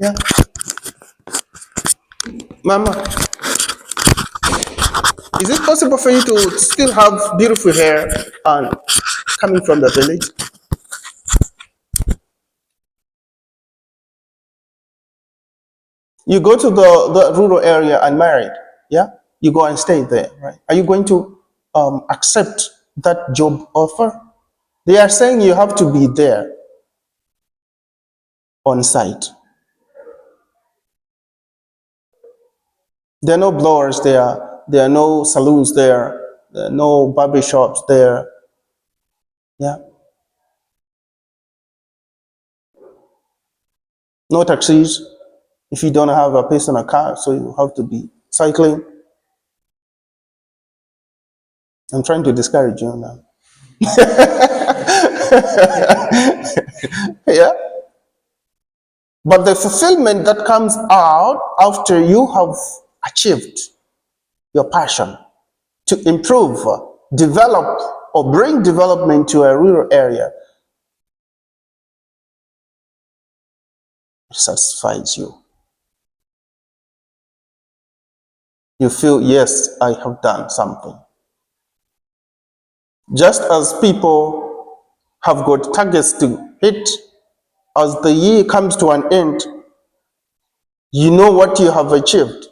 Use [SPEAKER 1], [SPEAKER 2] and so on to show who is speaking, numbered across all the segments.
[SPEAKER 1] Yeah. Mama, is it possible for you to still have beautiful hair and coming from the village? You go to the rural area and married, yeah? You go and stay there, right? Are you going to accept that job offer? They are saying you have to be there on site. There are no blowers there. There are no saloons there. There are no barber shops there. Yeah. No taxis if you don't have a personal car, so you have to be cycling. I'm trying to discourage you now. Yeah. But the fulfillment that comes out after you have achieved your passion to improve, develop, or bring development to a rural area satisfies you. You feel, yes, I have done something. Just as people have got targets to hit, as the year comes to an end, you know what you have achieved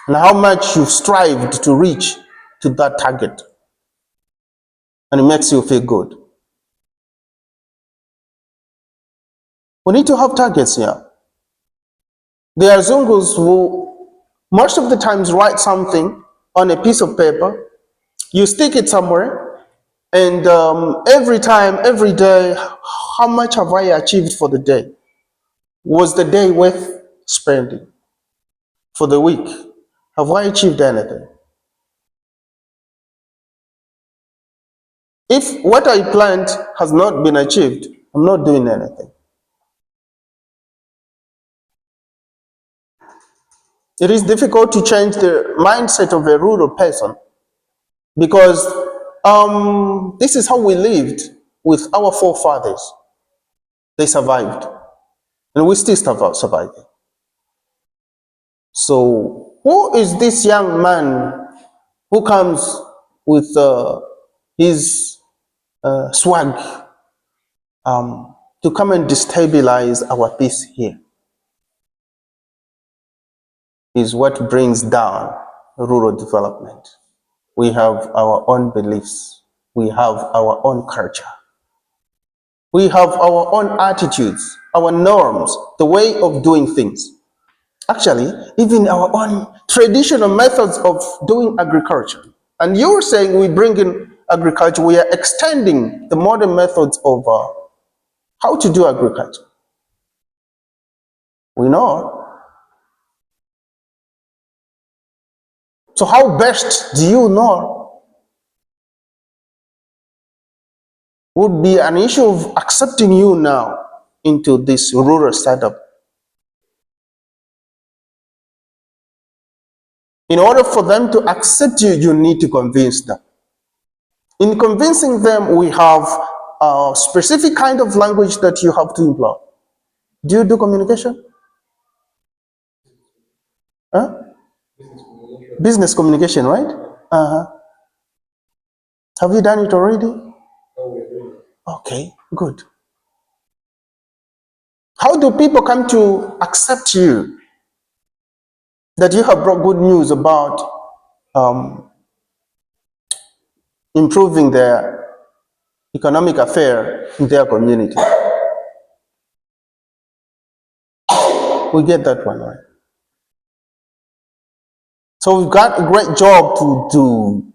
[SPEAKER 1] and how much you've strived to reach to that target. And it makes you feel good. We need to have targets here. There are Zungus who most of the times write something on a piece of paper, you stick it somewhere, and every time, every day, how much have I achieved for the day? Was the day worth spending? For the week, have I achieved anything? If what I planned has not been achieved, I'm not doing anything. It is difficult to change the mindset of a rural person because this is how we lived with our forefathers. They survived, and we still surviving. So, who is this young man who comes with his swag to come and destabilize our peace here? Is what brings down rural development. We have our own beliefs. We have our own culture. We have our own attitudes, our norms, the way of doing things. Actually, even our own traditional methods of doing agriculture. And you're saying we bring in agriculture, we are extending the modern methods of how to do agriculture. We know. So how best do you know? Would be an issue of accepting you now into this rural setup. In order for them to accept you, you need to convince them. In convincing them, we have a specific kind of language that you have to employ. Do you do communication? Huh? Business communication, right? Uh-huh. Have you done it already? Okay, good. How do people come to accept you that you have brought good news about improving their economic affair in their community? We get that one, right? So we've got a great job to do,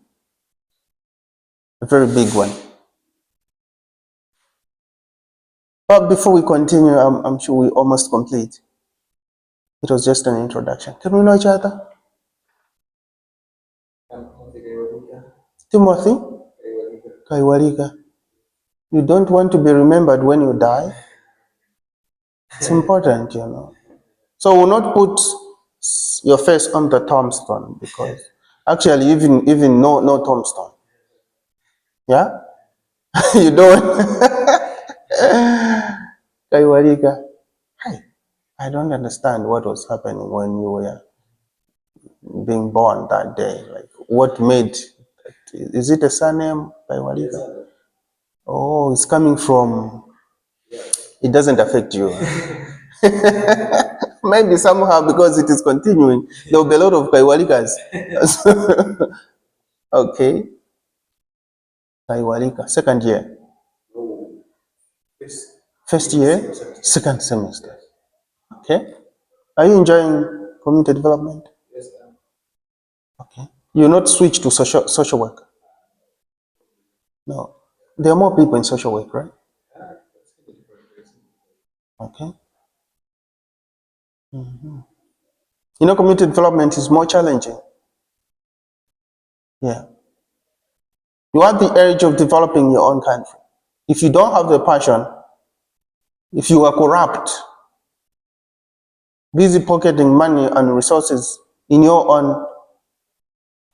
[SPEAKER 1] a very big one. But before we continue, I'm sure we almost complete. It was just an introduction. Can we know each other? Timothy Kaiwarika. You don't want to be remembered when you die? It's important, you know. So we'll not put your face on the tombstone because actually even no tombstone. Yeah? You don't. Kaiwarika. Hi. I don't understand what was happening when you were being born that day. Like, what made, is it a surname by Walika? Oh, it's coming from, it doesn't affect you. Maybe somehow because it is continuing, there will be a lot of Kaiwalikas. Okay, Kaiwalika, second year. First year, second semester. Okay. Are you enjoying community development? Okay. You not switch to social work? No. There are more people in social work, right? Okay. You know, community development is more challenging. Yeah. You are at the edge of developing your own country. If you don't have the passion, if you are corrupt, busy pocketing money and resources in your own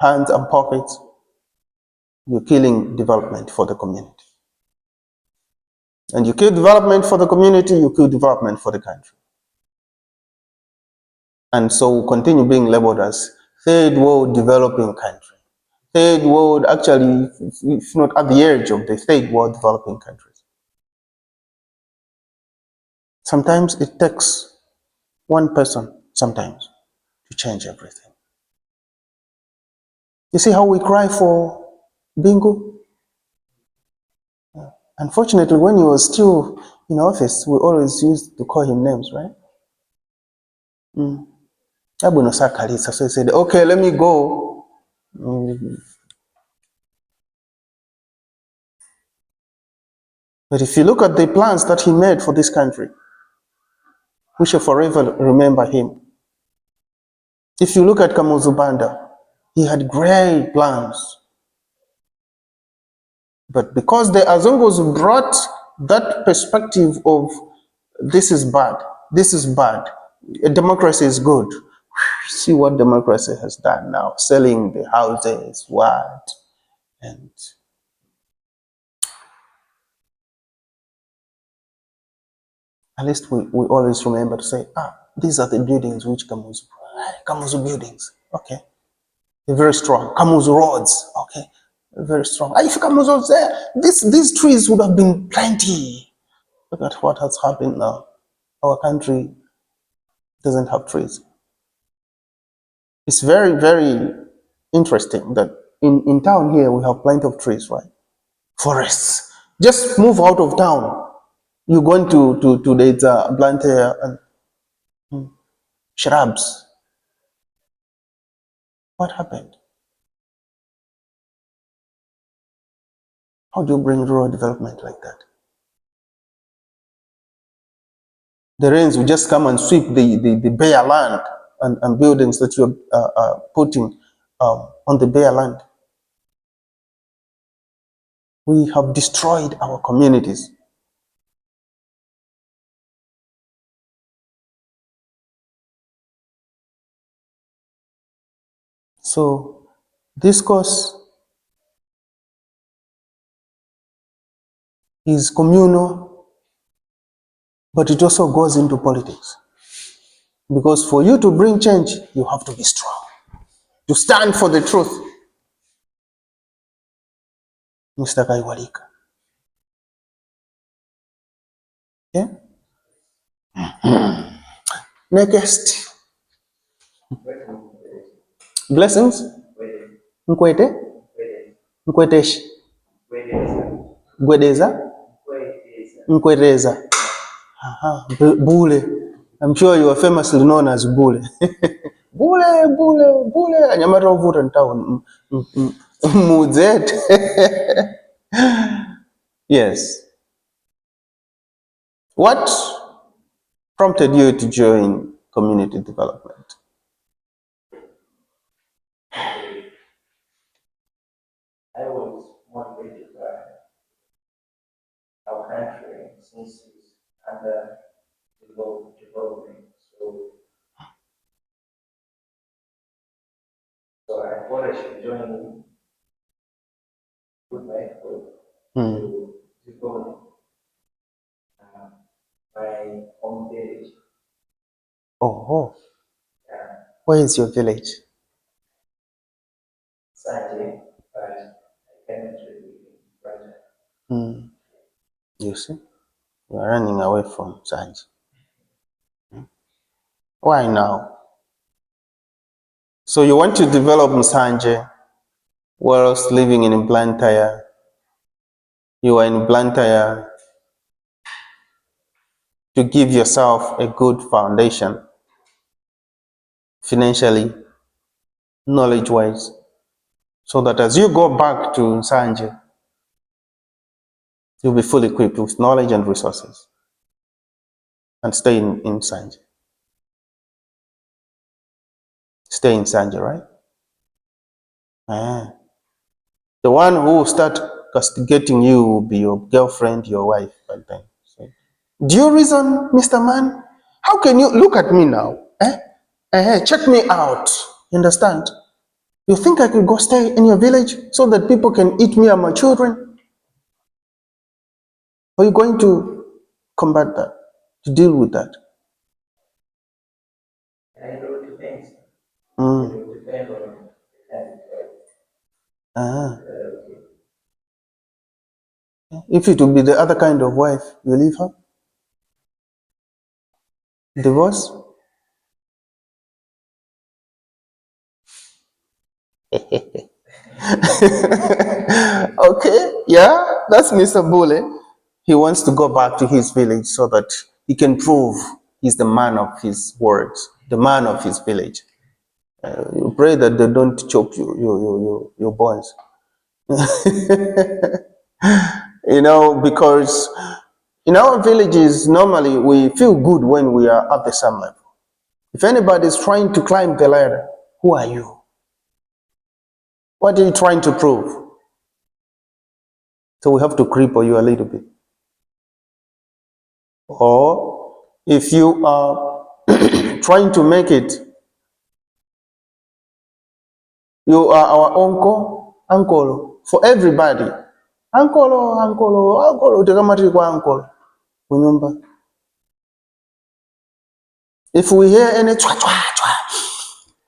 [SPEAKER 1] hands and pockets, you're killing development for the community. And you kill development for the community, you kill development for the country. And so we continue being labeled as third world developing country. Third world, actually, if not at the edge of the third world developing countries. Sometimes it takes one person, sometimes, to change everything. You see how we cry for Bingo? Unfortunately, when he was still in office, we always used to call him names, right? So he said, okay, let me go. But if you look at the plans that he made for this country, we shall forever remember him. If you look at Kamuzu Banda, he had great plans. But because the Azongos brought that perspective of this is bad, democracy is good. See what democracy has done now, selling the houses, what? And at least we always remember to say, these are the buildings which Kamuzu buildings, okay. They're very strong. Kamuzu roads, okay, very strong. If Kamuzu was there, these trees would have been plenty. Look at what has happened now. Our country doesn't have trees. It's very, very interesting that in town here we have plenty of trees, right? Forests. Just move out of town. You're going to the plantain and shrubs. What happened? How do you bring rural development like that? The rains will just come and sweep the bare land and buildings that you're putting on the bare land. We have destroyed our communities. So this course is communal, but it also goes into politics. Because for you to bring change, you have to be strong, to stand for the truth. Mr. Kaiwalika. Okay? Next. Blessings. Nkwete. Nkwetesh. Gwedeza. Nkweteza. Bule. I'm sure you are famously known as Bule. Bule. Anyamata ovuta ntawo. Muzet. Yes. What prompted you to join community development?
[SPEAKER 2] I was motivated by our country since it's under development. So I thought I should join with my effort to develop my own village.
[SPEAKER 1] Oh, where is your village?
[SPEAKER 2] Sociology, but I cannot really write it.
[SPEAKER 1] Hmm. You see, you are running away from Sanji. Why now? So you want to develop Msanje whilst living in Blantyre. You are in Blantyre to give yourself a good foundation, financially, knowledge-wise, so that as you go back to Msanje, you'll be fully equipped with knowledge and resources and stay in Msanje. Stay in Msanje, right? Ah. The one who will start castigating you will be your girlfriend, your wife, by then. So, do you reason, Mr. Man? How can you look at me now? Check me out. You understand? You think I could go stay in your village so that people can eat me and my children? Are you going to combat that, to deal with that?
[SPEAKER 2] And it all depends. It
[SPEAKER 1] Mm.
[SPEAKER 2] will depend on and
[SPEAKER 1] Ah. If it would be the other kind of wife, you leave her? Divorce? Okay, yeah, that's Mr. Bule. He wants to go back to his village so that he can prove he's the man of his words, the man of his village. You pray that they don't choke your bones. Because in our villages, normally we feel good when we are at the same level. If anybody is trying to climb the ladder, who are you? What are you trying to prove? So we have to cripple you a little bit. Or if you are trying to make it, you are our uncle for everybody. Uncle, utakamati kwa uncle. Kunyumba. If we hear any chwa chwa chwa,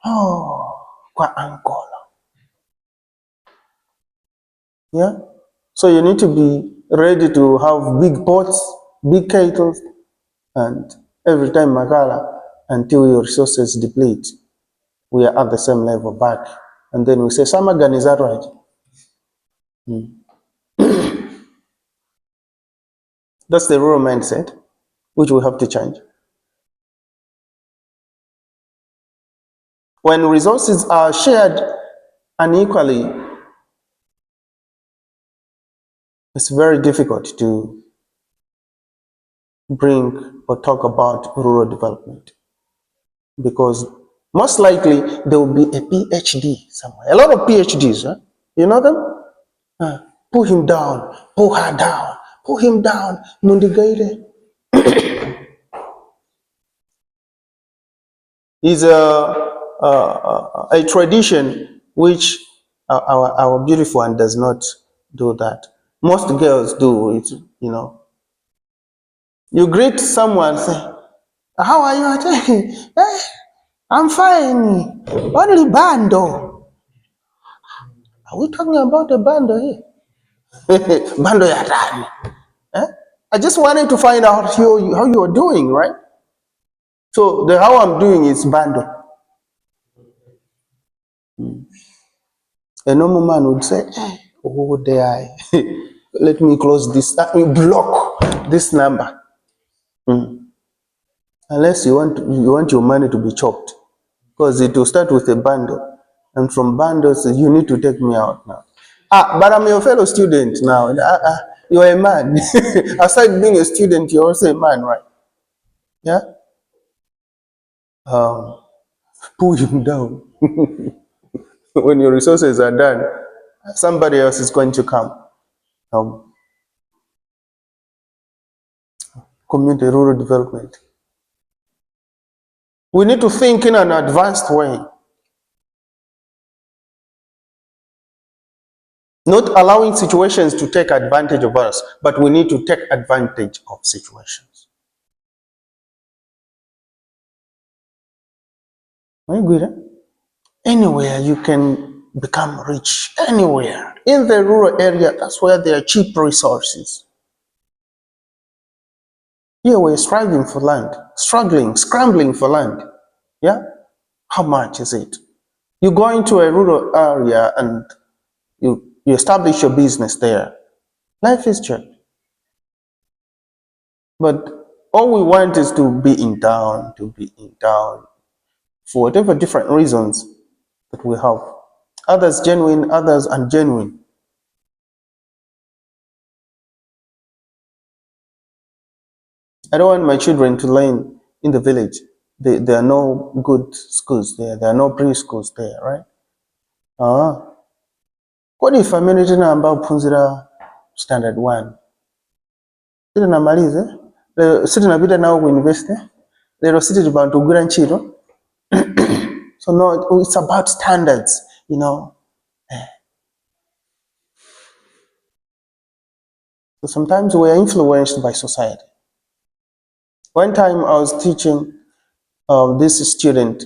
[SPEAKER 1] oh, kwa uncle. Yeah? So you need to be ready to have big pots, big kettles, and every time Makala, until your resources deplete, we are at the same level back. And then we say, Samagan, is that right? That's the rural mindset, which we have to change. When resources are shared unequally, it's very difficult to bring or talk about rural development, because most likely there will be a PhD somewhere. A lot of PhDs, huh? You know them? Pull him down, pull her down, pull him down. Mundigaire is a tradition which our beautiful one does not do that. Most girls do it, you know. You greet someone, say, how are you? I tell you, "Eh, I'm fine. Only bando." Are we talking about a bando here? Bando ya tani. Eh? I just wanted to find out how you are doing, right? So the how I'm doing is bando. A normal man would say, oh, there, let me close this, block this number. Unless you want your money to be chopped, because it will start with a bundle, and from bundles you need to take me out now. But I'm your fellow student now. You're a man. Aside being a student, you're also a man, right? Yeah. Um, pull him down. When your resources are done, somebody else is going to come. Um, Community rural development. We need to think in an advanced way, not allowing situations to take advantage of us, but we need to take advantage of situations. Are you good? Eh? Anywhere you can become rich, anywhere. In the rural area, that's where there are cheap resources. Here we're striving for land, struggling, scrambling for land. Yeah? How much is it? You go into a rural area and you establish your business there. Life is cheap. But all we want is to be in town, for whatever different reasons that we have. Others genuine, others ungenuine. I don't want my children to learn in the village. There are no good schools there. There are no preschools there, right? Kodi family tena ambao punzira standard 1 siti namalize siti napita nawo ku university lero siti tibantugwira ntchito. So no, it's about standards, you know. So sometimes we are influenced by society. One time I was teaching this student.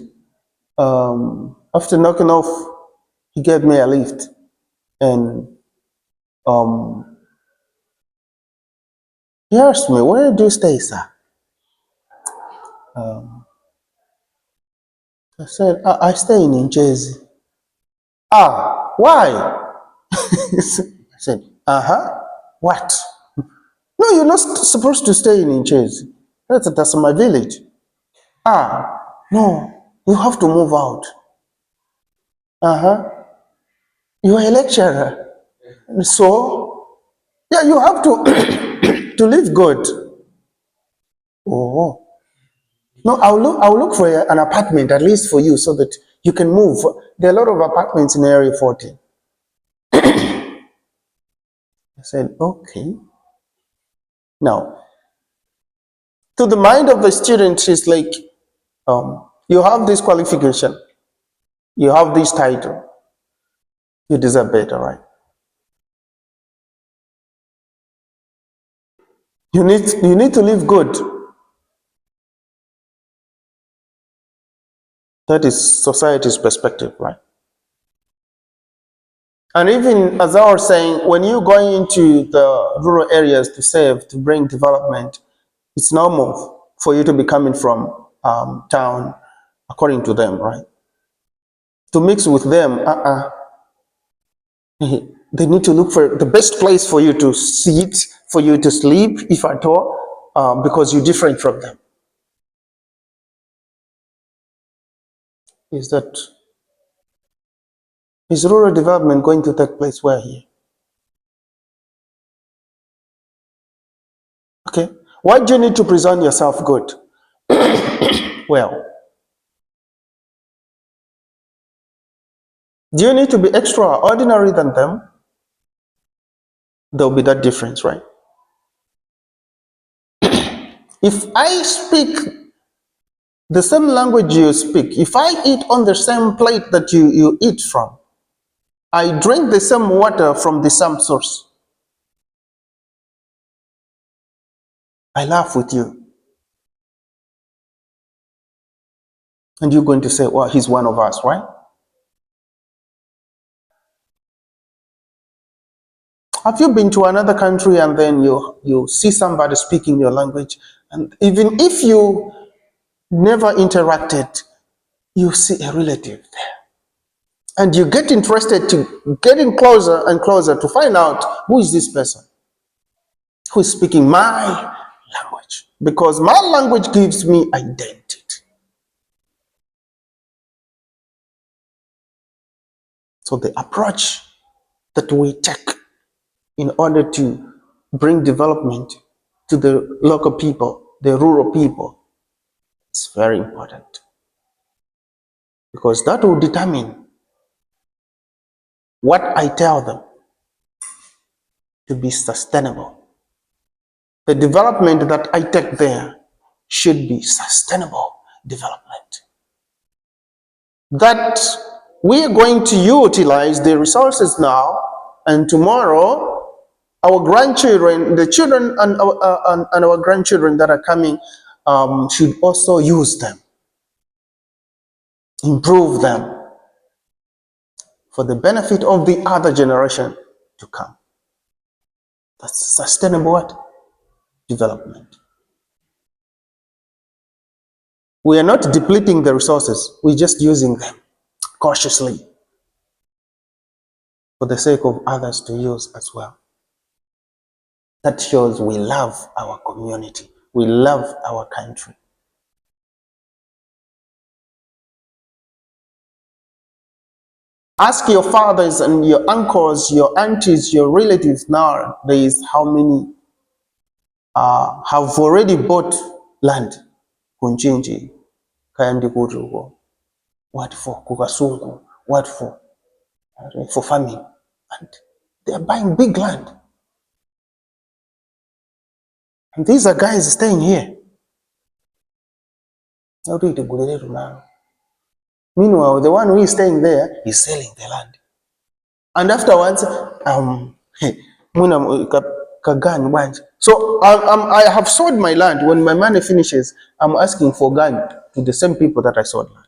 [SPEAKER 1] After knocking off, he gave me a lift, and he asked me, "Where do you stay, sir?" I said, I stay in Jersey. Ah, why? I said, what? No, you're not supposed to stay in Jersey. That's my village. Ah, no, you have to move out. You're a lecturer. So, yeah, you have to to live good. Oh, no, I'll look for an apartment at least for you so that you can move. There are a lot of apartments in Area 40. I said, okay. Now, to the mind of the student, it's like, you have this qualification, you have this title, you deserve better, right? You need to live good. That is society's perspective, right? And even as I was saying, when you're going into the rural areas to save, to bring development, it's normal for you to be coming from town, according to them, right? To mix with them, they need to look for the best place for you to sit, for you to sleep, if at all, because you're different from them. Is rural development going to take place where here? Okay. Why do you need to present yourself good? Well, do you need to be extraordinary than them? There'll be that difference, right? If I speak the same language you speak, if I eat on the same plate that you eat from, I drink the same water from the same source, I laugh with you, and you're going to say, well, he's one of us, right? Have you been to another country and then you see somebody speaking your language, and even if you never interacted, you see a relative there, and you get interested to getting closer and closer to find out who is this person who is speaking my language, because my language gives me identity. So the approach that we take in order to bring development to the local people, the rural people, is very important, because that will determine what I tell them to be sustainable. The development that I take there should be sustainable development. That we are going to utilize the resources now, and tomorrow our grandchildren, the children and our grandchildren that are coming, should also use them. improve them for the benefit of the other generation to come. That's sustainable what? Development. We are not depleting the resources, we're just using them cautiously for the sake of others to use as well. That shows we love our community, we love our country. Ask your fathers and your uncles, your aunties, your relatives nowadays how many have already bought land kunchinji kayandi kutuko. What for? Kukasungu. What for? For farming. And they are buying big land. And these are guys staying here. Meanwhile, the one who is staying there is selling the land. And afterwards, so I have sold my land. When my money finishes, I'm asking for gun to the same people that I sold land.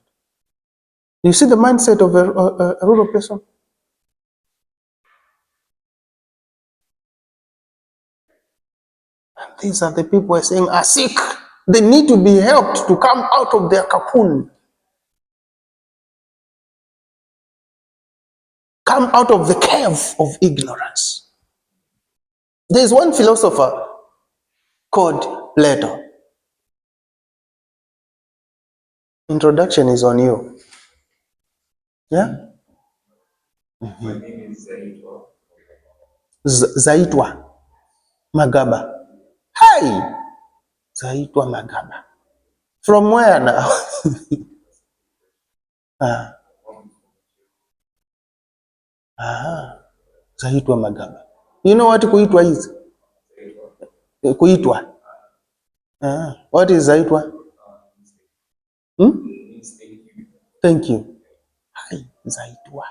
[SPEAKER 1] You see the mindset of a rural person? These are the people we're saying are sick. They need to be helped to come out of their cocoon. Come out of the cave of ignorance. There's one philosopher called Plato. Introduction is on you. Yeah?
[SPEAKER 2] My name is Zaitwa.
[SPEAKER 1] Zaitwa Magaba. Hi! Zaitwa Magaba. From where now? Zaitwa Magaba. You know what kuitwa is? Kuitwa. What is Zaitwa? Thank you. Hi, Zaitwa.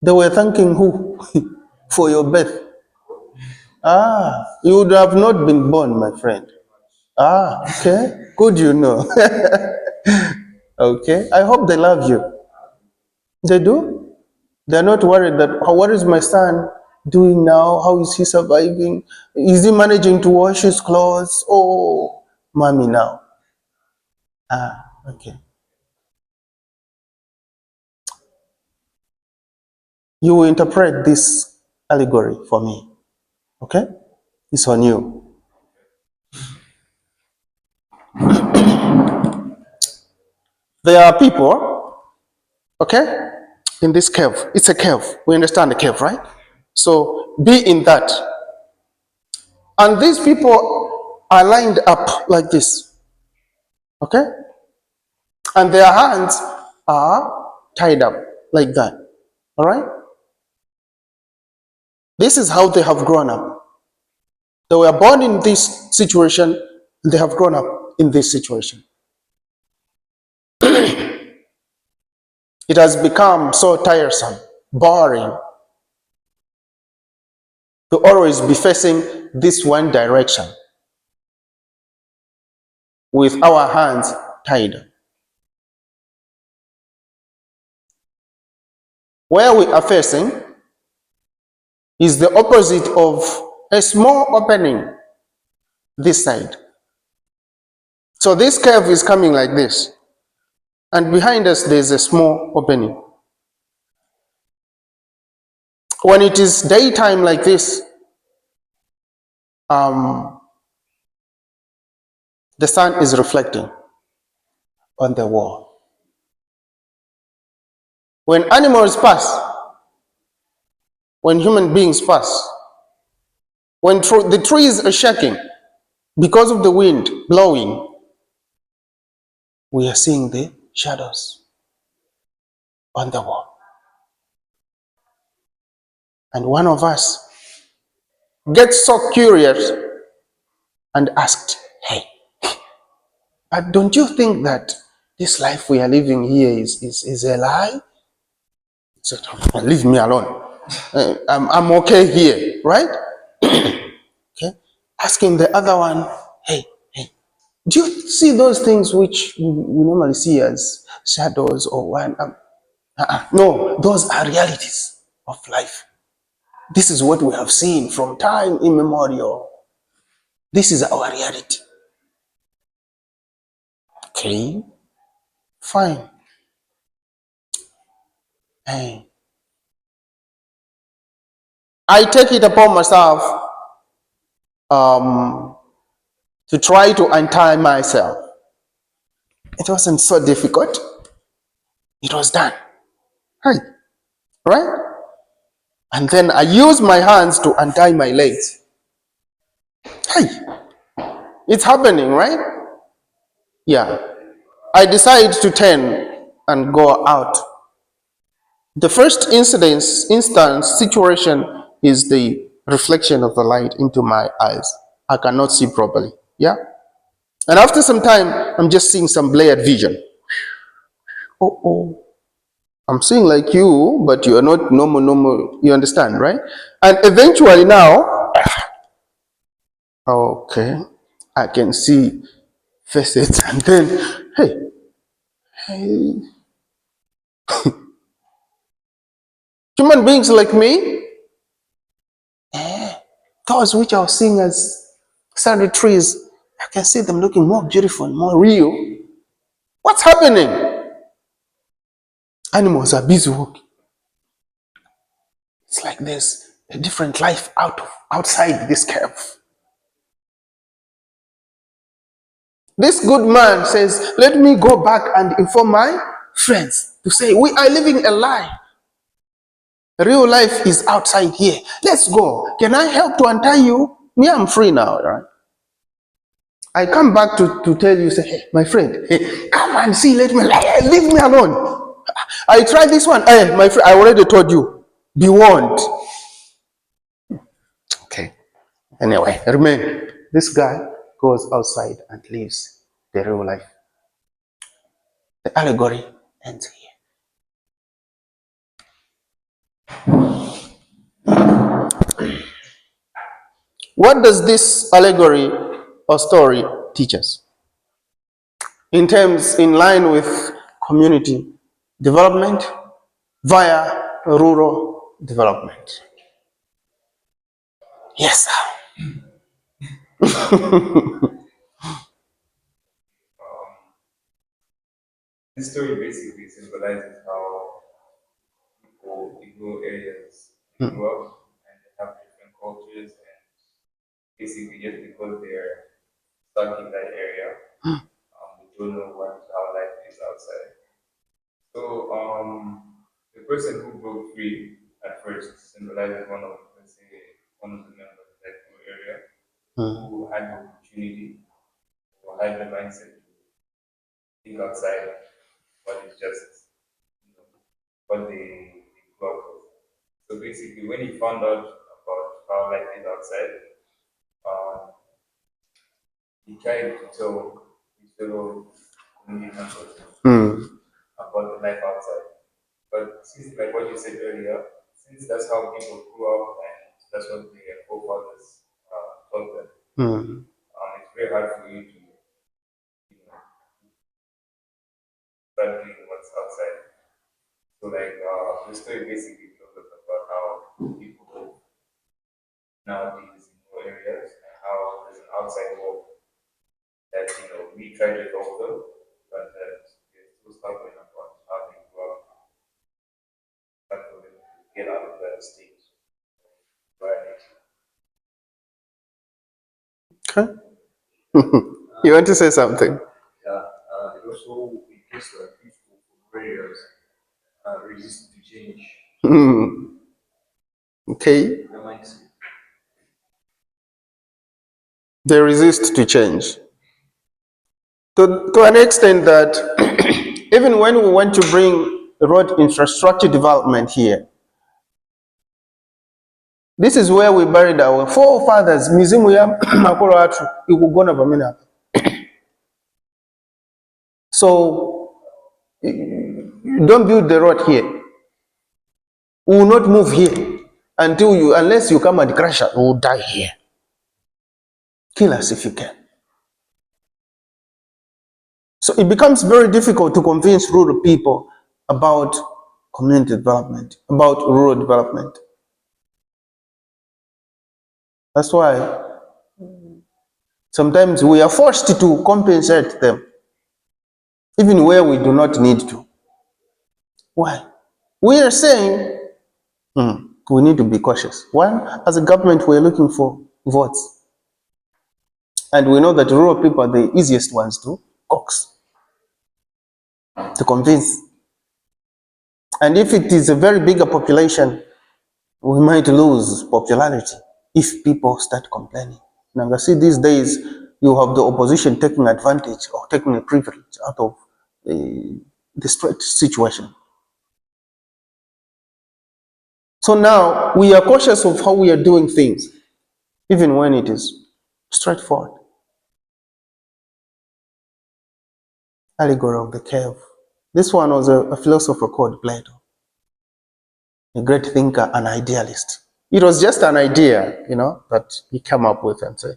[SPEAKER 1] They were thanking who? For your birth. You would have not been born, my friend. Okay. Good, you know. Okay. I hope they love you. They do? They're not worried that, what is my son doing now? How is he surviving? Is he managing to wash his clothes? Oh, mommy now. Okay. You will interpret this allegory for me. Okay? It's on you. There are people, okay, in this cave. It's a cave. We understand the cave, right? So be in that. And these people are lined up like this, okay? And their hands are tied up like that, all right? This is how they have grown up. They were born in this situation, and they have grown up in this situation. It has become so tiresome, boring, to always be facing this one direction with our hands tied. Where we are facing is the opposite of a small opening this side. So this curve is coming like this, and behind us there's a small opening. When it is daytime like this, the sun is reflecting on the wall. When animals pass, when human beings pass, when the trees are shaking because of the wind blowing, we are seeing the shadows on the wall. And one of us gets so curious and asked, hey, but don't you think that this life we are living here is a lie? So leave me alone. I'm okay here, right? Okay. Asking the other one, hey, Do you see those things which we normally see as shadows or one? No, those are realities of life. This is what we have seen from time immemorial. This is our reality. Okay, fine. Hey, I take it upon myself um, to try to untie myself. It wasn't so difficult. It was done. Hey, right? And then I use my hands to untie my legs. Hey, it's happening, right? Yeah. I decide to turn and go out. The first instance situation is the reflection of the light into my eyes. I cannot see properly. Yeah. And after some time, I'm just seeing some blurred vision. Oh. I'm seeing like you, but you are not normal. You understand, right? And eventually now, okay, I can see faces, and then, hey, human beings like me, those which I was seeing as sandy trees, I can see them looking more beautiful, more real. What's happening? Animals are busy walking. It's like there's a different life outside this cave. This good man says, let me go back and inform my friends to say, we are living a lie. Real life is outside here. Let's go. Can I help to untie you? Me, I'm free now, right? I come back to tell you, say, hey, my friend, hey, come and see, let me, leave me alone. I tried this one. Hey, my friend, I already told you, be warned. Okay. Anyway, remain. This guy goes outside and lives the real life. The allegory ends here. What does this allegory or story teach us? In line with community development via rural development. Yes, sir.
[SPEAKER 2] This story basically symbolizes how people in rural areas grew up and they have different cultures, and basically just because they're stuck in that area, they don't know how life is outside. So the person who broke free at first symbolizes one of, let's say, one of the members of that rural area who had the opportunity or had the mindset to think outside what is just, what they grew up with. So basically, when he found out about how life is outside, um, he tried to tell his fellow community members about the life outside. But since, like what you said earlier, since that's how people grew up and that's what their forefathers taught them, it's very hard for you to, start doing what's outside. So, like, the story basically tells us about how people nowadays in rural areas and how there's an outside world that we try to help them, but that they're still stubborn about how they grew up, but for them to get out of that state. Right.
[SPEAKER 1] Okay. You want to say something?
[SPEAKER 2] Yeah, it also in case like people for prayers resist to change.
[SPEAKER 1] Okay.
[SPEAKER 2] Reminds me.
[SPEAKER 1] They resist to change. To an extent that even when we want to bring road infrastructure development here, this is where we buried our forefathers. Museum ya makolo atu ikugona pamene. So you don't build the road here. We will not move here unless you come and crash us. We will die here. Kill us if you can. So it becomes very difficult to convince rural people about community development, about rural development. That's why sometimes we are forced to compensate them, even where we do not need to. Why? We are saying we need to be cautious. One, as a government, we're looking for votes. And we know that rural people are the easiest ones to coax, to convince. And if it is a very bigger population, we might lose popularity if people start complaining. Now, you see, these days, you have the opposition taking advantage or taking a privilege out of the straight situation. So now we are cautious of how we are doing things, even when it is straightforward. Allegory of the cave. This one was a philosopher called Plato, a great thinker, an idealist. It was just an idea, that he came up with and said,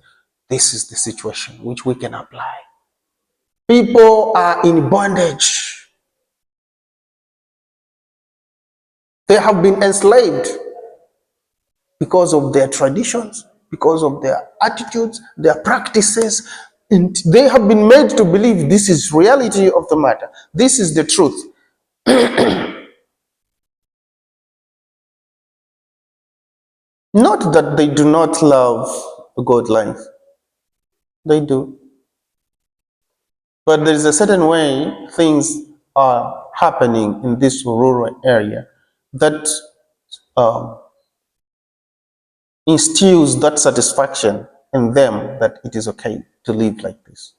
[SPEAKER 1] this is the situation which we can apply. People are in bondage. They have been enslaved because of their traditions, because of their attitudes, their practices, and they have been made to believe this is reality of the matter. This is the truth. Not that they do not love God life. They do. But there is a certain way things are happening in this rural area that um, instills that satisfaction in them that it is okay to live like this.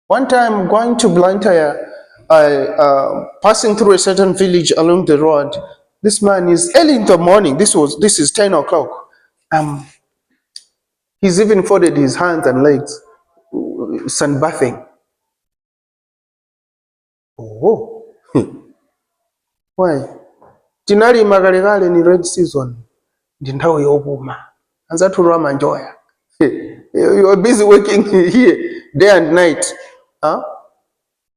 [SPEAKER 1] One time going to Blantyre, passing through a certain village along the road, this man is early in the morning. This is 10 o'clock. He's even folded his hands and legs, sunbathing. Oh, why? Tinalima kalekale ni red season, ndi nthawi yopuma. Anzathu manjoya. You are busy working here day and night. Huh?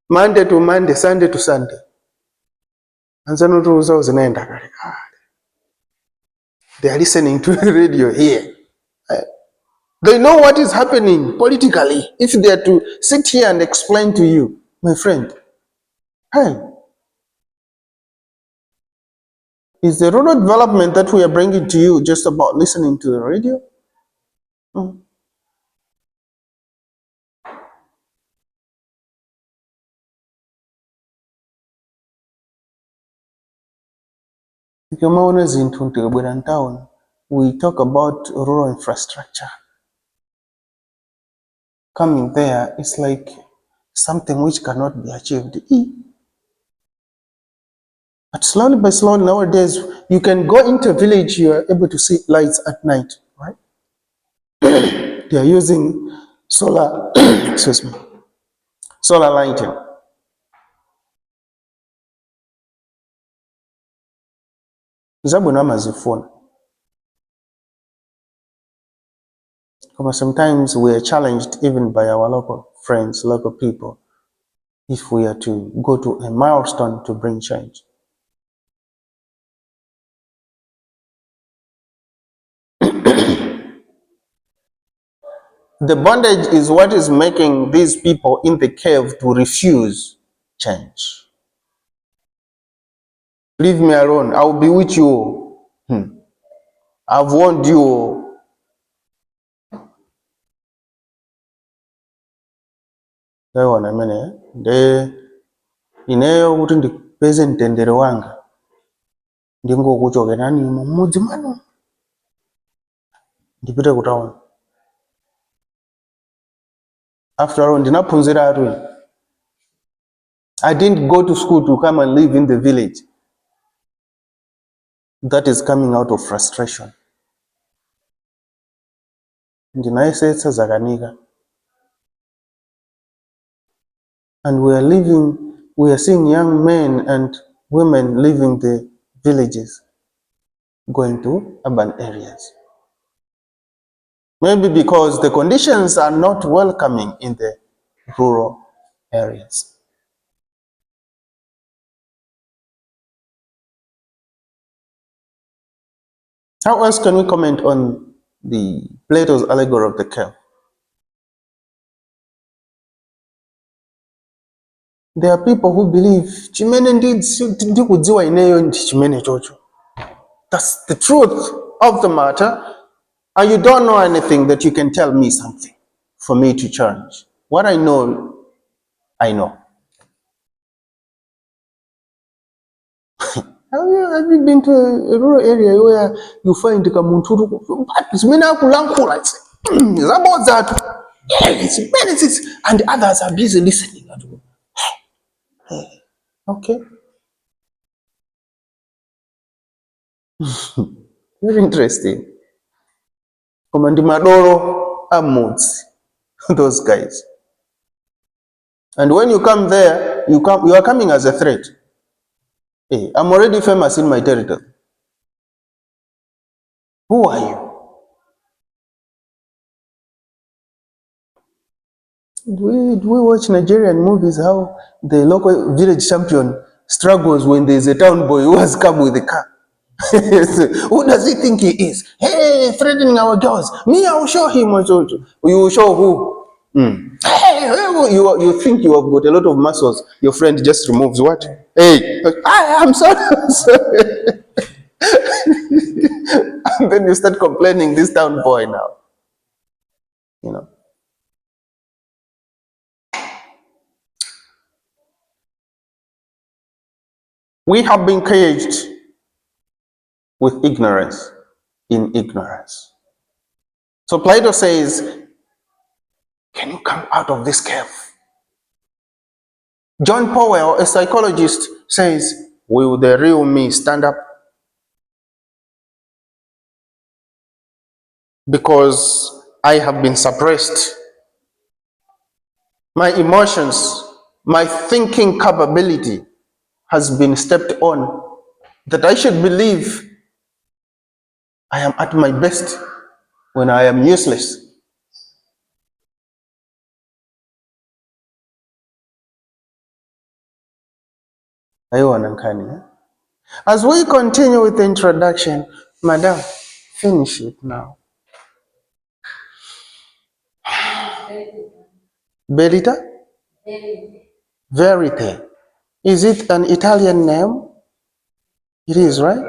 [SPEAKER 1] Monday to Monday, Sunday to Sunday. Anzanotuuza zinaenda kalekale. They are listening to the radio here. They know what is happening politically. If they are to sit here and explain to you, my friend, hey, is the rural development that we are bringing to you just about listening to the radio? Ikamaona zinthu ntikabwera town, we talk about rural infrastructure. Coming there, it's like something which cannot be achieved. But slowly by slowly nowadays, you can go into a village, you are able to see lights at night, right? They are using solar, excuse me, solar lighting. Zabuna mazifuna. Because sometimes we are challenged even by our local friends, local people, if we are to go to a milestone to bring change. The bondage is what is making these people in the cave to refuse change. Leave me alone. I will be with you. I've warned you. Taiona mene de ineyo kuti ndipeze mtendere wanga ndingokuchokera nimo mmudzi mwanu ndipite ku town. After all, ndinaphunzira atu. I didn't go to school to come and live in the village. That is coming out of frustration. Ndinayesetsa zakanika. And we are seeing young men and women leaving the villages, going to urban areas. Maybe because the conditions are not welcoming in the rural areas. How else can we comment on the Plato's allegory of the cave? There are people who believe chimene ndikudziwa ineyo ndi chimene chocho. That's the truth of the matter. And you don't know anything that you can tell me something for me to change. What I know, I know. Have you been to a rural area where you find kamuntu zimene akulankhula about that? Yes, benefits, and others are busy listening. Okay, very interesting. Komandi madoro amoods, those guys. And when you come there, you are coming as a threat. Hey, I'm already famous in my territory. Who are you? Do we watch Nigerian movies how the local village champion struggles when there's a town boy who has come with a car? Who does he think he is? Hey, threatening our girls. Me, I will show him also. You will show who? Hey, you think you have got a lot of muscles. Your friend just removes what? Hey, I'm sorry. I'm sorry. And then you start complaining, this town boy now. You know. We have been caged with ignorance in ignorance. So Plato says, can you come out of this cave? John Powell, a psychologist, says, will the real me stand up? Because I have been suppressed. My emotions, my thinking capability has been stepped on. That I should believe I am at my best when I am useless. As we continue with the introduction, Madam, finish it now. Belita? Verite. Is it an Italian name? It is, right?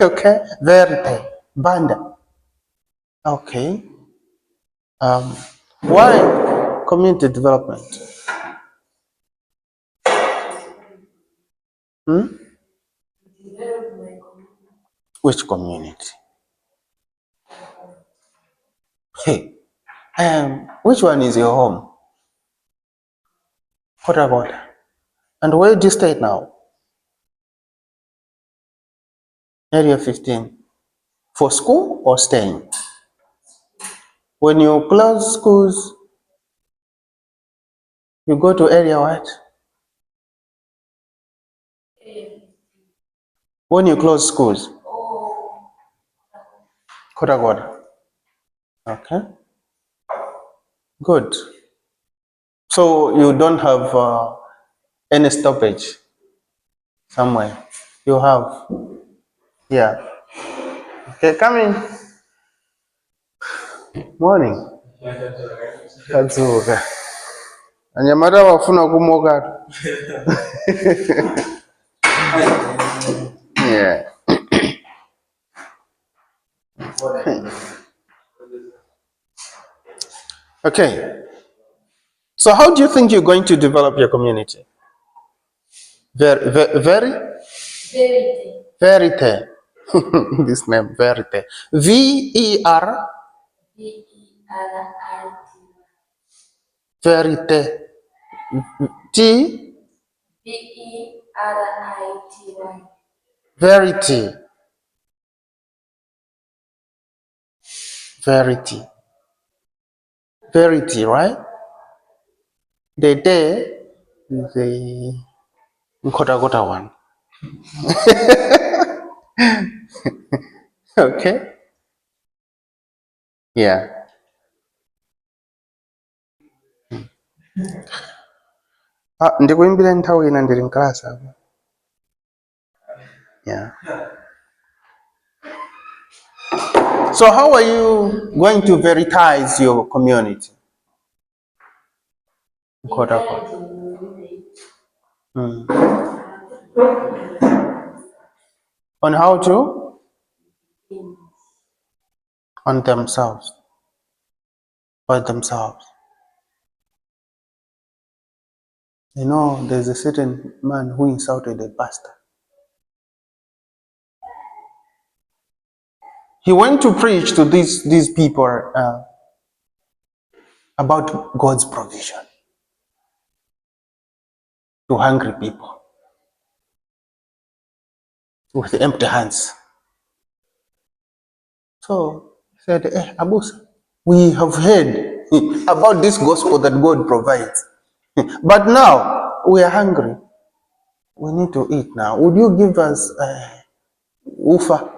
[SPEAKER 1] Okay. Verite. Banda. Okay. Why community development? Which community? Hey, which one is your home? What about? And where do you stay now? Area 15. For school or staying? When you close schools, you go to area what? When you close schools? Kotagoda. Okay. Good. So you don't have any stoppage somewhere? You have? Yeah. Okay, come in. Morning. Kazuka. Anyamata wafuna kumoka. Yeah. Okay. So how do you think you're going to develop your community? Verite. This name, Verite. V-E-R. Verite. T. V-E-R-I-T-Y. Verity. Verity. Verity, right? The day is the Nkota one. Okay. Yeah. Ndikuimbira nthawi ina ndili mkalasi apa. Yeah. So how are you going to veritize your community? On how to? On themselves. By themselves. You know, there's a certain man who insulted a pastor. He went to preach to these people about God's provision to hungry people with empty hands. So he said, Abusa, we have heard about this gospel that God provides. But now we are hungry. We need to eat now. Would you give us ufa?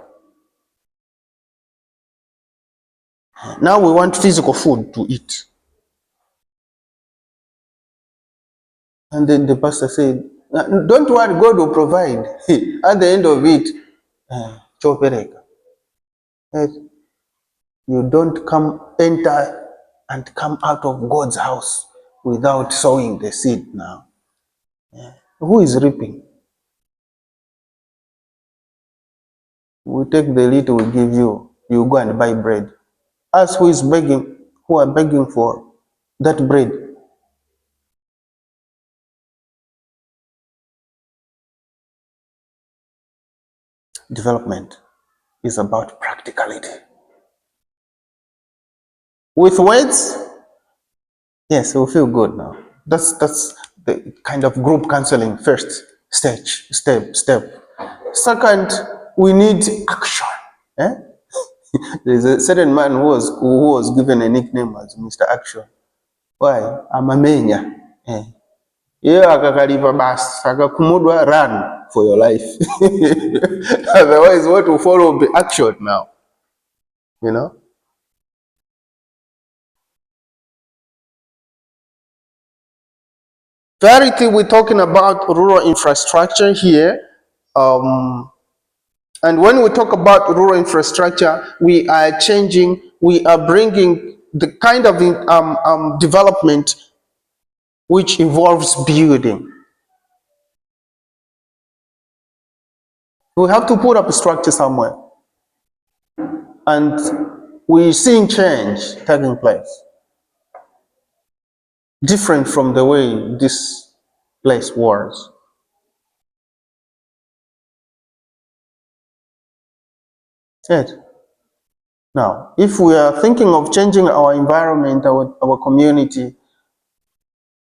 [SPEAKER 1] Now we want physical food to eat. And then the pastor said, don't worry, God will provide. At the end of it, chopereka. You don't enter and come out of God's house without sowing the seed now. Who is reaping? We take the little we give you, you go and buy bread. Us who is begging, who are begging for that bread. Development is about practicality. With words, yes, we feel good now. That's the kind of group counseling first step. Second, we need action. There's a certain man who was given a nickname as Mr. Action. Why? Amamenya. Yeah, akakalipa basi, akakumudwa, run for your life. Otherwise, what will follow will be action now. You know? Clarity, we're talking about rural infrastructure here. And when we talk about rural infrastructure, we are bringing the kind of development which involves building. We have to put up a structure somewhere. And we're seeing change taking place, different from the way this place was. Yes. Now, if we are thinking of changing our environment, our community,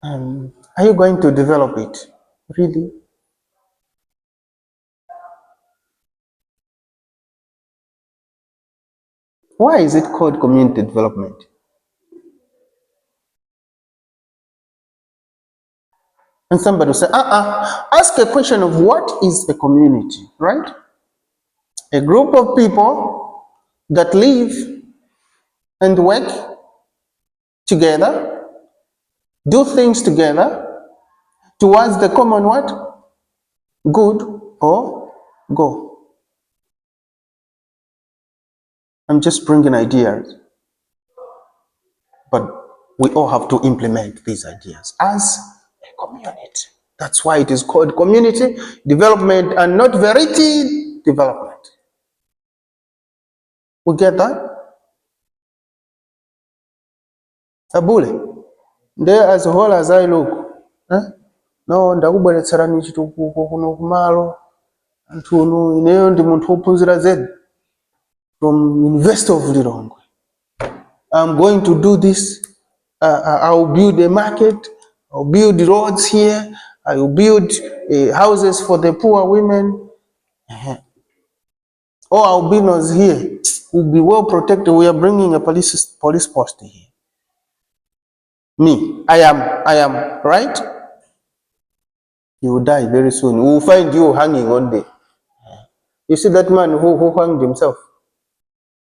[SPEAKER 1] are you going to develop it? Really? Why is it called community development? And somebody will say, ask a question of what is a community, right? A group of people that live and work together, do things together towards the common what? Good or goal. I'm just bringing ideas. But we all have to implement these ideas as a community. That's why it is called community development and not verity development. We get that? Abule. There, as whole as I look, no ndakubweretserani chitukuko kuno kumalo anthu uno ineyo ndi munthu wophunzira zedi from University of Lilongwe. I'm going to do this. I'll build a market. I'll build roads here. I will build houses for the poor women. All albinos here will be well protected. We are bringing a police post here. Me, I am, right? You will die very soon. We will find you hanging one day. You see that man who hanged himself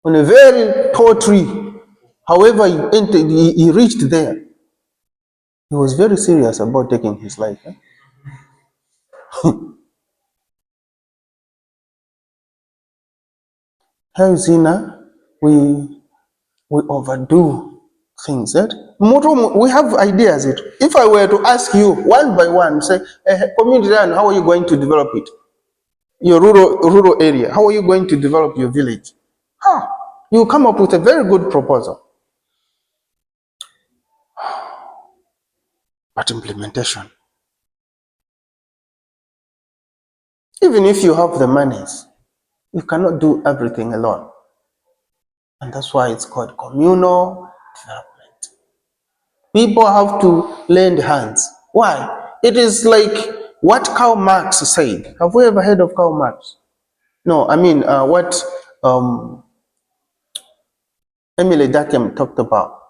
[SPEAKER 1] on a very tall tree. However, he reached there. He was very serious about taking his life. How is it now? We overdo things. Eh? We have ideas. If I were to ask you one by one, say, community land, how are you going to develop it? Your rural area, how are you going to develop your village? Huh. You come up with a very good proposal. But implementation, even if you have the monies, you cannot do everything alone. And that's why it's called communal development. People have to lend hands. Why? It is like what Karl Marx said. Have we ever heard of Karl Marx? No, I mean what Emile Durkheim talked about,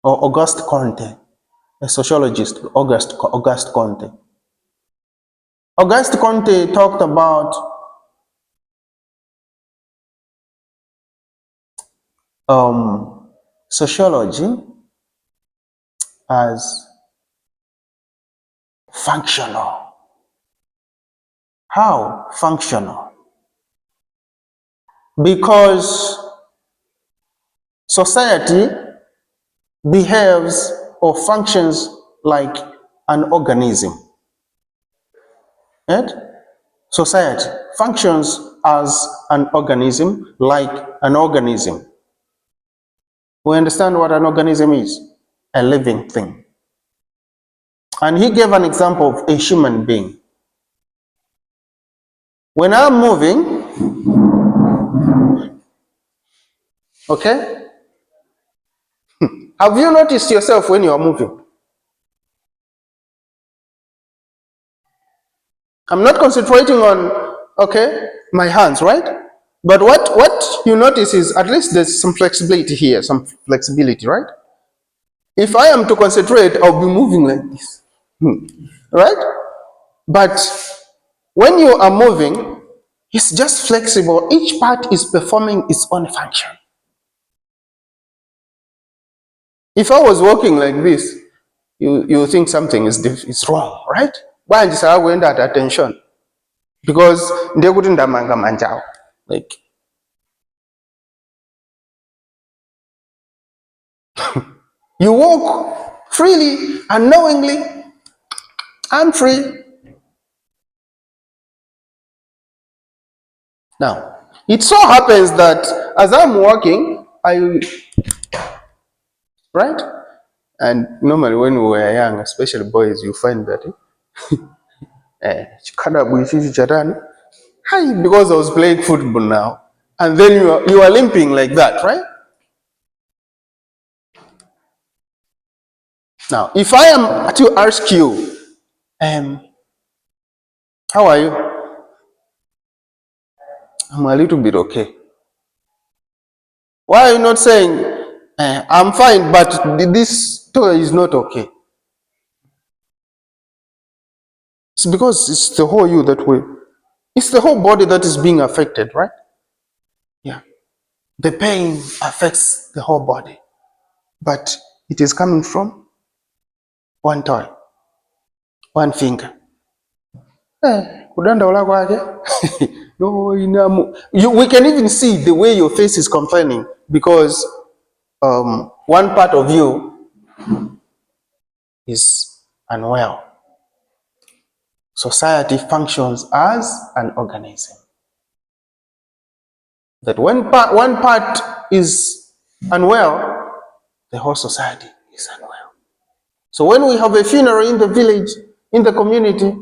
[SPEAKER 1] or Auguste Comte, a sociologist, Auguste Comte. Auguste Comte talked about sociology as functional. How functional? Because society behaves or functions like an organism. Right? Society functions as an organism, like an organism. We understand what an organism is? A living thing. And he gave an example of a human being. When I'm moving, okay, have you noticed yourself when you are moving? I'm not concentrating on, okay, my hands, right? But what you notice is at least there's some flexibility here, some flexibility, right? If I am to concentrate, I'll be moving like this, right? But when you are moving, it's just flexible. Each part is performing its own function. If I was walking like this, you think something is wrong, right? Why is I going that attention? Because they wouldn't manga manjao. Like you walk freely, unknowingly, I'm free. Now, it so happens that as I'm walking, right? And normally when we were young, especially boys, you find that because I was playing football now, and then you are limping like that, right? Now, if I am to ask you, how are you? I'm a little bit okay. Why are you not saying, I'm fine, but this toy is not okay? It's because it's the whole you that way. It's the whole body that is being affected, right? Yeah. The pain affects the whole body, but it is coming from one toy, one finger. Kudandaula kwake. No, we can even see the way your face is complaining because one part of you is unwell. Society functions as an organism. That when one part is unwell, the whole society is unwell. So when we have a funeral in the village, in the community,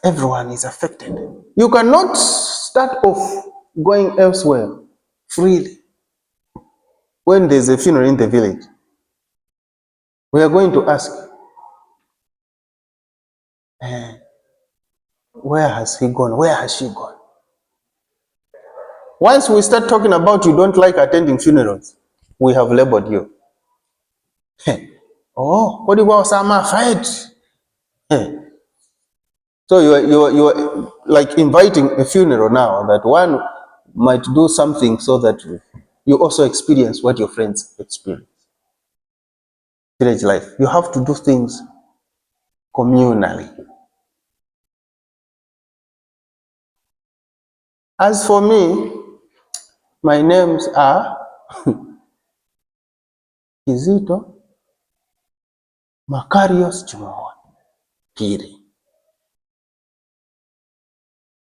[SPEAKER 1] everyone is affected. You cannot start off going elsewhere freely when there's a funeral in the village. We are going to ask, where has he gone? Where has she gone? Once we start talking about you don't like attending funerals, we have labeled you. Oh, what about some fight? So you are like inviting a funeral now that one might do something so that you also experience what your friends experience. village life. You have to do things communally. As for me, my names are Kizito Macarius Chimoa Piri.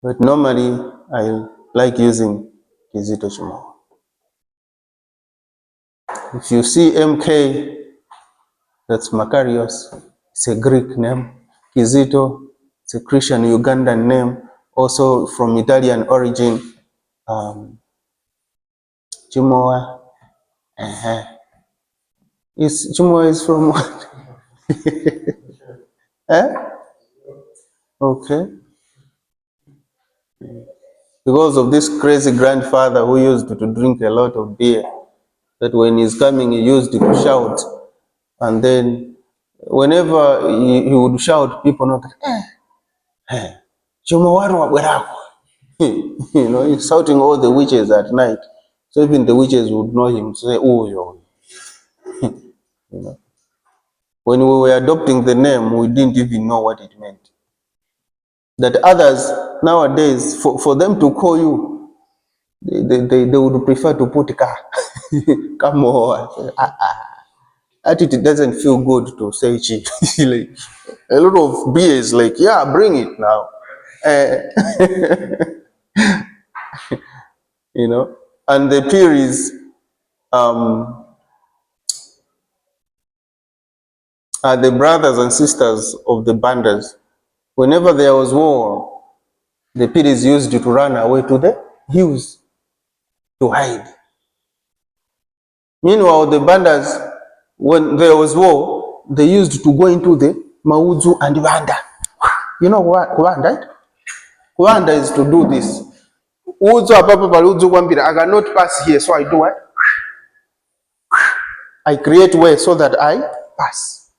[SPEAKER 1] But normally I like using Kizito Chimoa. If you see MK, that's Macarius. It's a Greek name. Kizito, it's a Christian Ugandan name, also from Italian origin. Chimoa, Chimoa is from what? Eh? Okay. Because of this crazy grandfather who used to drink a lot of beer, that when he's coming, he used to shout, and then whenever he would shout, people know that, Chimoa Werako. You know, he's shouting all the witches at night. So even the witches would know him, say, oh, yo. You know. When we were adopting the name, we didn't even know what it meant. That others nowadays, for them to call you, they would prefer to put car. Come on. It doesn't feel good to say chi. Like, a lot of beers, like, yeah, bring it now. You know, and the Piris are the brothers and sisters of the Bandas. Whenever there was war, the Piris used to run away to the hills to hide. Meanwhile, the Bandas, when there was war, they used to go into the Maudzu and Vanda. You know what Vanda? Right? Vanda is to do this. Udzu apapa paludzu kwambira, I cannot pass here, so I do what? I create way so that I pass.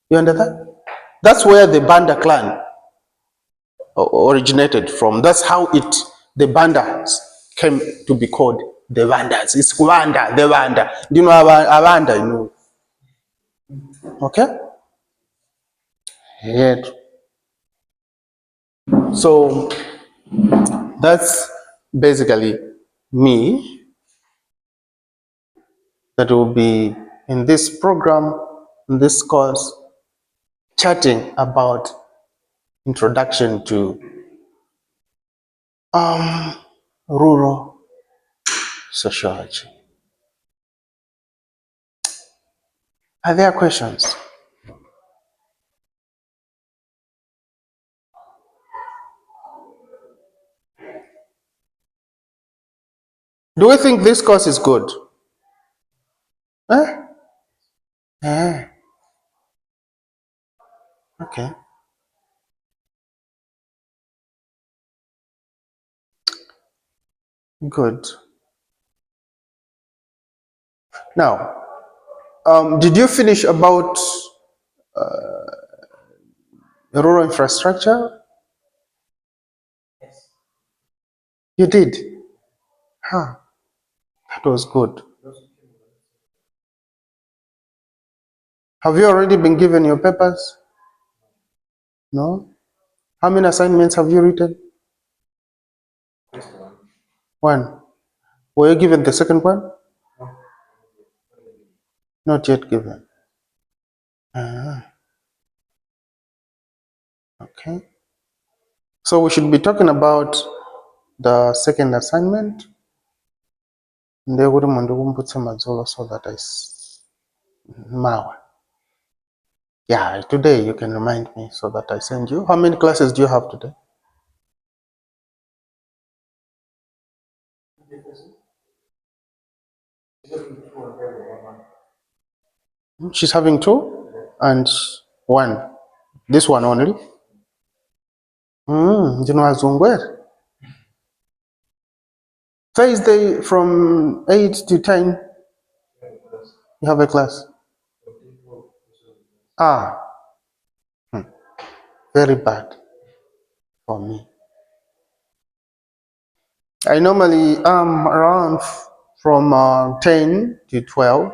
[SPEAKER 1] You understand? That's where the Banda clan originated from. That's how the Bandas came to be called the Vandas. It's Vanda, the Vanda. Do you know Avanda? You know? Okay? Yeah. So that's basically me that will be in this program, in this course, chatting about introduction to rural sociology. Are there questions? Do we think this course is good? Eh? Eh. Okay. Good. Now, did you finish about rural infrastructure? You did? Huh. That was good. Have you already been given your papers? No? How many assignments have you written? One. Were you given the second one? Not yet given. Okay. So we should be talking about the second assignment. So that Mawa. Yeah, today you can remind me so that I send you. How many classes do you have today? She's having two and one. This one only. You know Azungwer. Thursday from 8 to 10, you have a class. Ah, very bad for me. I normally am around from 10 to 12.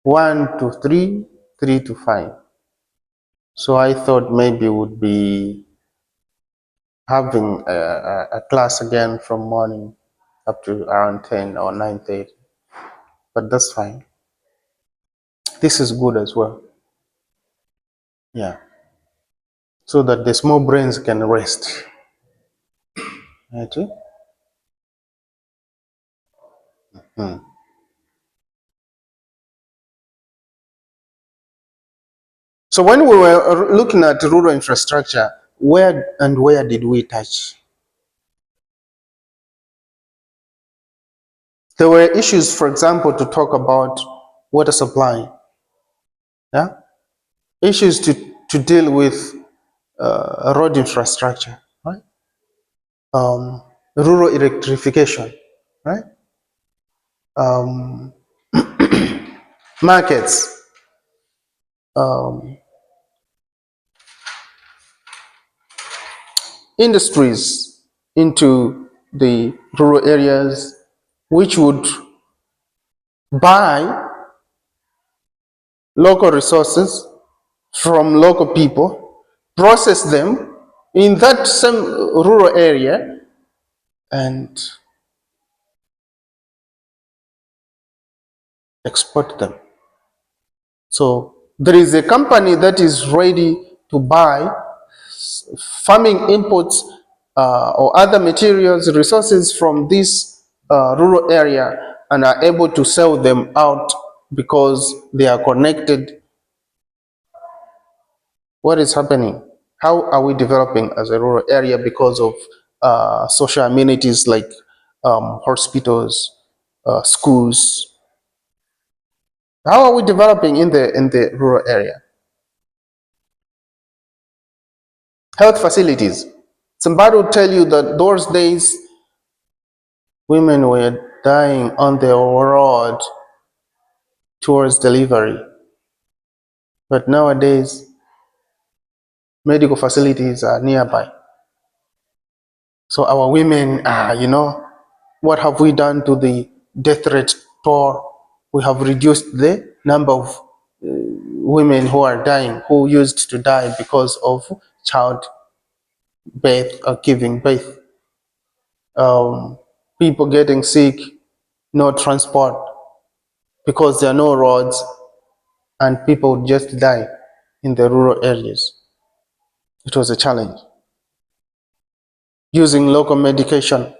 [SPEAKER 1] 1 to 3, 3 to 5. So I thought maybe would be having a class again from morning up to around 10 or 9:30. But that's fine. This is good as well. Yeah. So that the small brains can rest. Right? Hmm. So when we were looking at rural infrastructure, where did we touch? There were issues, for example, to talk about water supply, yeah, issues to deal with road infrastructure, right? Rural electrification, right? Um, markets, um, industries into the rural areas, which would buy local resources from local people, process them in that same rural area, and export them. So there is a company that is ready to buy farming inputs or other materials, resources from this rural area, and are able to sell them out because they are connected. What is happening? How are we developing as a rural area because of social amenities like hospitals, schools? How are we developing in the rural area? Health facilities. Somebody will tell you that those days women were dying on the road towards delivery, but nowadays medical facilities are nearby. So our women are, what have we done to the death rate toll? We have reduced the number of women who are dying, who used to die because of child birth or giving birth. People getting sick, no transport because there are no roads, and people just die in the rural areas. It was a challenge. Using local medication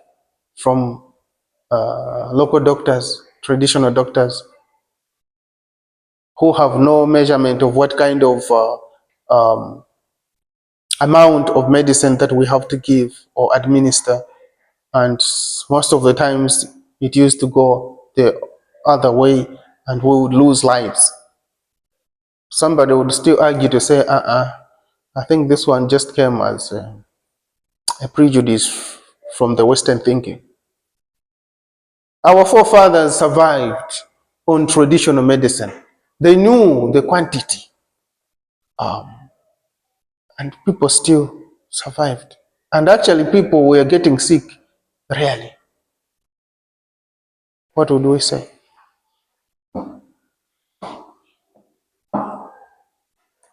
[SPEAKER 1] from local doctors, traditional doctors, who have no measurement of what kind of amount of medicine that we have to give or administer. And most of the times it used to go the other way, and we would lose lives. Somebody would still argue to say, I think this one just came as a prejudice from the Western thinking. Our forefathers survived on traditional medicine. They knew the quantity, and people still survived. And actually, people were getting sick rarely. What would we say?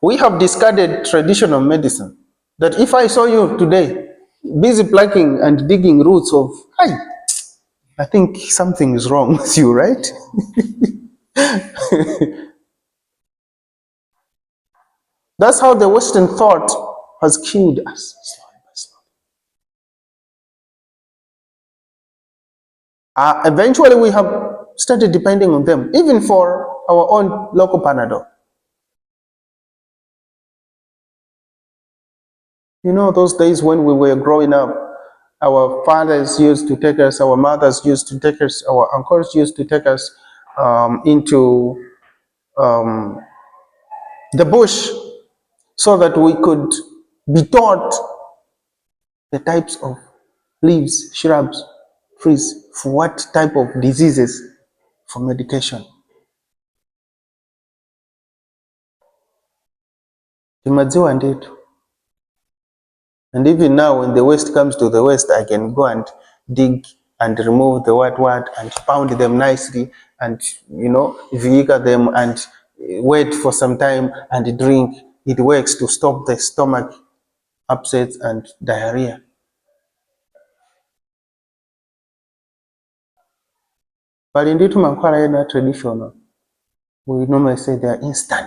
[SPEAKER 1] We have discarded traditional medicine. That if I saw you today busy plucking and digging roots of, I think something is wrong with you, right? That's how the Western thought has killed us. Eventually, we have started depending on them, even for our own local Panadol. You know, those days when we were growing up, our fathers used to take us, our mothers used to take us, our uncles used to take us into the bush so that we could be taught the types of leaves, shrubs, trees, for what type of diseases, for medication. Timadziwa ndetu. And even now, when the West comes to the West, I can go and dig and remove the what and pound them nicely and vinegar them and wait for some time and drink. It works to stop the stomach upsets and diarrhea. But in Ditu Mankwara traditional, we normally say they are instant.